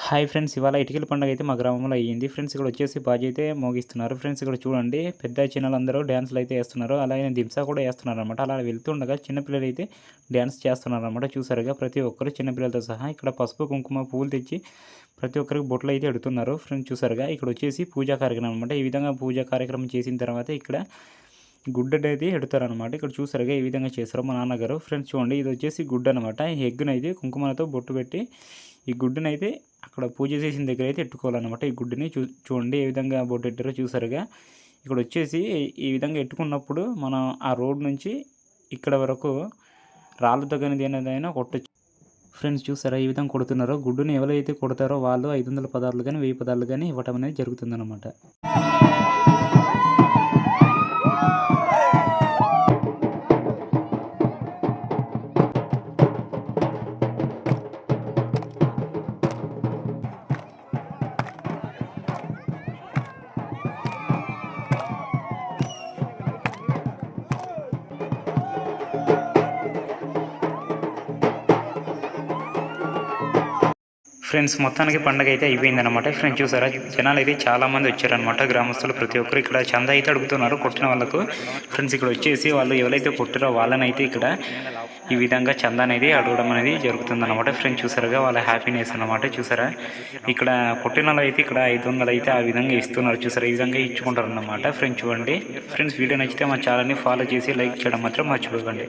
Hi friends, ఇవాళ ఇటుకల పండుగ అయితే మా గ్రామంలో అయ్యింది ఫ్రెండ్స్. ఇక్కడ వచ్చేసి బాజీ అయితే మోగిస్తున్నారు ఫ్రెండ్స్. ఇక్కడ చూడండి, పెద్ద చిన్నలందరూ డ్యాన్స్లు అయితే వేస్తున్నారు, అలాగే దింసా కూడా వేస్తున్నారు అనమాట. అలా వెళ్తుండగా చిన్నపిల్లలు అయితే డ్యాన్స్ చేస్తున్నారు అనమాట. చూసారుగా, ప్రతి ఒక్కరు చిన్నపిల్లలతో సహా ఇక్కడ పసుపు కుంకుమ పువ్వులు తెచ్చి ప్రతి ఒక్కరికి బొట్లు అయితే ఎడుతున్నారు ఫ్రెండ్స్. చూసారుగా, ఇక్కడ వచ్చేసి పూజా కార్యక్రమం అనమాట. ఈ విధంగా పూజా కార్యక్రమం చేసిన తర్వాత ఇక్కడ గుడ్డ అనేది ఎడతారనమాట. ఇక్కడ చూసారుగా ఈ విధంగా చేస్తారు మా నాన్నగారు ఫ్రెండ్స్. చూడండి, ఇది వచ్చేసి గుడ్డ అనమాట. ఈ ఎగ్గునైతే కుంకుమలతో బొట్టు పెట్టి ఈ గుడ్డునైతే అక్కడ పూజ చేసిన దగ్గర అయితే ఎట్టుకోవాలన్నమాట. ఈ గుడ్డుని చూడండి ఏ విధంగా బొట్టు ఎట్టారో చూసారుగా. ఇక్కడ వచ్చేసి ఈ విధంగా ఎట్టుకున్నప్పుడు మనం ఆ రోడ్ నుంచి ఇక్కడ వరకు రాళ్ళతో కానీ దేనిదైనా కొట్టచ్చు ఫ్రెండ్స్. చూసారా ఈ విధంగా కొడుతున్నారో. గుడ్డుని ఎవరైతే కొడతారో వాళ్ళు 500 పదార్లు కానీ 1000 పదార్లు కానీ ఇవ్వటం అనేది జరుగుతుందన్నమాట. ఫ్రెండ్స్, మొత్తానికి పండుగ అయితే అయిపోయిందనమాట. ఫ్రెండ్స్ చూసారా, జనాలు అయితే చాలామంది వచ్చారనమాట. గ్రామస్తులు ప్రతి ఒక్కరు ఇక్కడ చందా అయితే అడుగుతున్నారు కొట్టిన వాళ్ళకు ఫ్రెండ్స్. ఇక్కడ వచ్చేసి వాళ్ళు ఎవరైతే కొట్టారో వాళ్ళనైతే ఇక్కడ ఈ విధంగా చందా అనేది అడగడం అనేది జరుగుతుందన్నమాట. ఫ్రెండ్స్ చూసారుగా, వాళ్ళ హ్యాపీనెస్ అనమాట. చూసారా, ఇక్కడ కొట్టిన వాళ్ళు అయితే ఇక్కడ 500 అయితే ఆ విధంగా ఇస్తున్నారు. చూసారా, ఈ విధంగా ఇచ్చుకుంటారు అన్నమాట. ఫ్రెండ్స్ చూడండి ఫ్రెండ్స్, వీడియో నచ్చితే మా ఛానల్ని ఫాలో చేసి లైక్ చేయడం మాత్రం మర్చిపోకండి.